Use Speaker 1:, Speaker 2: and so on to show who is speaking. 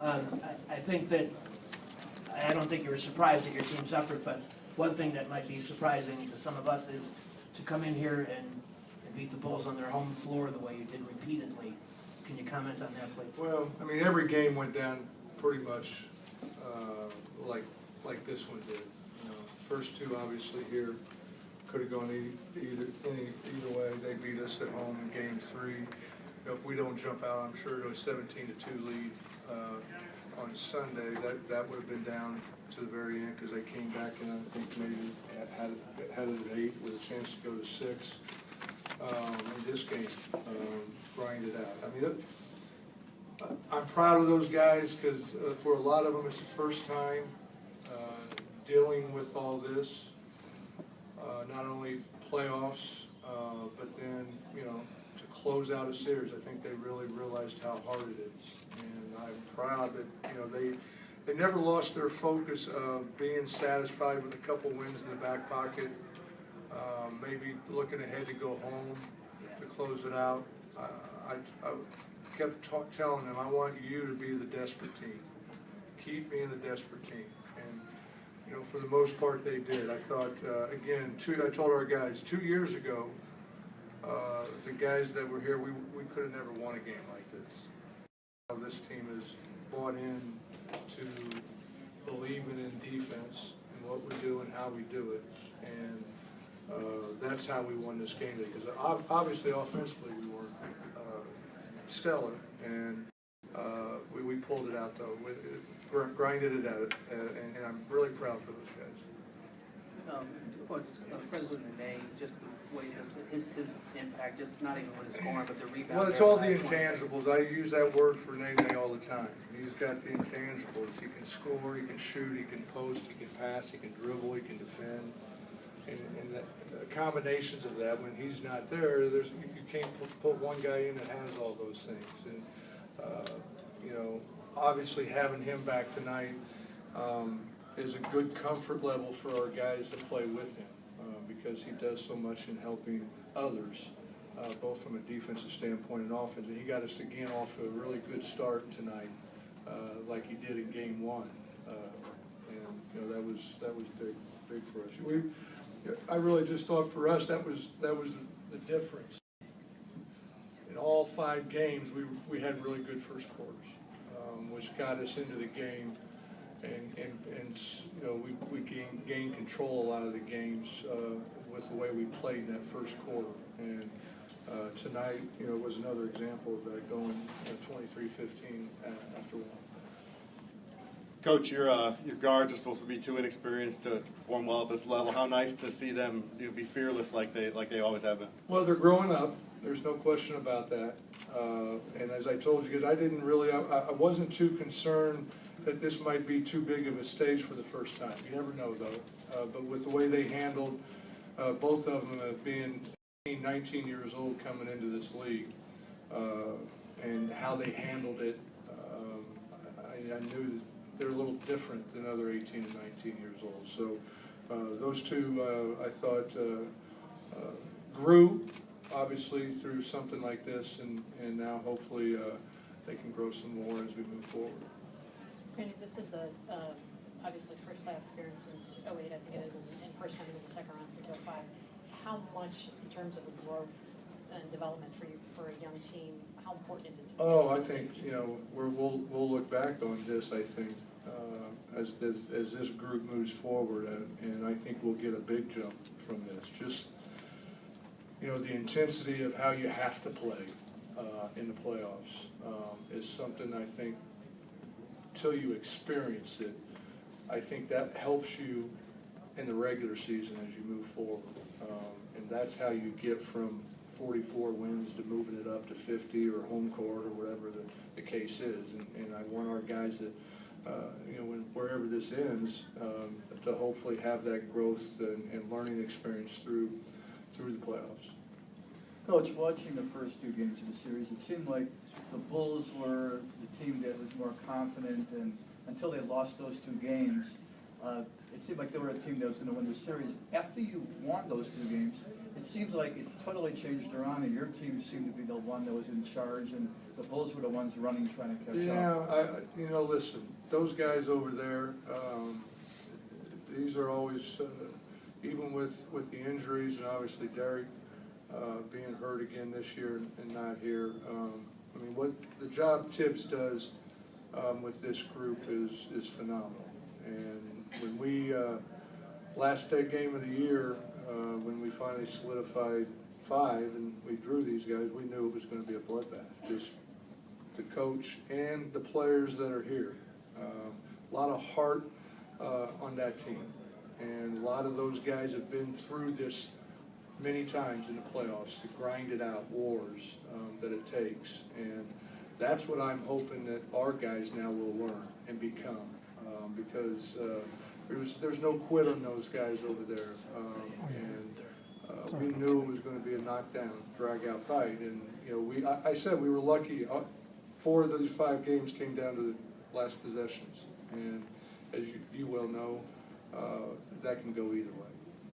Speaker 1: I think that, I don't think you were surprised that your team suffered, but one thing that might be surprising to some of us is to come in here and beat the Bulls on their home floor the way you did repeatedly. Can you comment on that, please?
Speaker 2: Well, I mean, every game went down pretty much like this one did. First two, obviously, here could have gone either way. They beat us at home in Game 3. If we don't jump out, I'm sure to a 17-2 lead on Sunday, that would have been down to the very end because they came back and I think maybe had it at 8 with a chance to go to 6. In this game, grind it out. I mean, I'm proud of those guys because for a lot of them it's the first time dealing with all this, not only playoffs, but then, to close out a series. I think they really realized how hard it is. And I'm proud that, they never lost their focus of being satisfied with a couple wins in the back pocket, maybe looking ahead to go home to close it out. I kept telling them, I want you to be the desperate team. Keep being the desperate team. And, for the most part they did. I thought, again, I told our guys, 2 years ago, the guys that were here, we could have never won a game like this. This team has bought in to believing in defense and what we do and how we do it. And that's how we won this game today. Because obviously offensively we weren't stellar, and we pulled it out though. Grinded it out, and I'm really proud for those guys.
Speaker 3: President Renee, just the way his impact, just not even with his scoring, but the rebound.
Speaker 2: Well, it's all the intangibles. I use that word for Nene all the time. He's got the intangibles. He can score, he can shoot, he can post, he can pass, he can dribble, he can defend. And the combinations of that, when he's not there, you can't put one guy in that has all those things. And obviously having him back tonight is a good comfort level for our guys to play with him because he does so much in helping others, both from a defensive standpoint and offense. And he got us again off to a really good start tonight, like he did in Game 1. And that was big for us. I really just thought for us that was the difference. In all 5 games, we had really good first quarters, which got us into the game, and we gained control a lot of the games with the way we played in that first quarter. And tonight, was another example of that, going 23-15 after 1.
Speaker 4: Coach, your guards are supposed to be too inexperienced to perform well at this level. How nice to see them be fearless like they always have been.
Speaker 2: Well, they're growing up. There's no question about that. And as I told you guys, I wasn't too concerned that this might be too big of a stage for the first time. You never know, though. But with the way they handled both of them being 18, 19 years old coming into this league, and how they handled it, I knew that they're a little different than other 18 and 19 years old. So those two, I thought, grew, obviously, through something like this, and now hopefully they can grow some more as we move forward.
Speaker 5: Randy, this is the, obviously, first playoff appearance since 08, I think it is, and first time in the second round since 05. How much, in terms of the growth and development for you, for a young team, how important is it to you?
Speaker 2: I think, we'll look back on this, I think, as this group moves forward, and I think we'll get a big jump from this. Just, the intensity of how you have to play in the playoffs is something I think, till you experience it, I think that helps you in the regular season as you move forward. And that's how you get from 44 wins to moving it up to 50 or home court or whatever the case is. And I want our guys that, wherever this ends, to hopefully have that growth and learning experience through the playoffs.
Speaker 6: Coach, watching the first 2 games of the series, it seemed like the Bulls were the team that was more confident, and until they lost those 2 games, it seemed like they were a team that was going to win the series. After you won those 2 games, it seems like it totally changed around, and your team seemed to be the one that was in charge, and the Bulls were the ones running, trying to catch
Speaker 2: Yeah,
Speaker 6: up.
Speaker 2: listen, those guys over there, these are always, even with the injuries and obviously Derek being hurt again this year and not here. I mean, what the job Tibbs does with this group is phenomenal. And when we, last day game of the year, when we finally solidified 5 and we drew these guys, we knew it was going to be a bloodbath. Just the coach and the players that are here. A lot of heart on that team. And a lot of those guys have been through this many times in the playoffs, to grind it out, wars that it takes. And that's what I'm hoping that our guys now will learn and become. Because there's no quit on those guys over there. We knew it was going to be a knockdown, drag-out fight. And, I said we were lucky. 4 of these 5 games came down to the last possessions. And as you well know, that can go either way.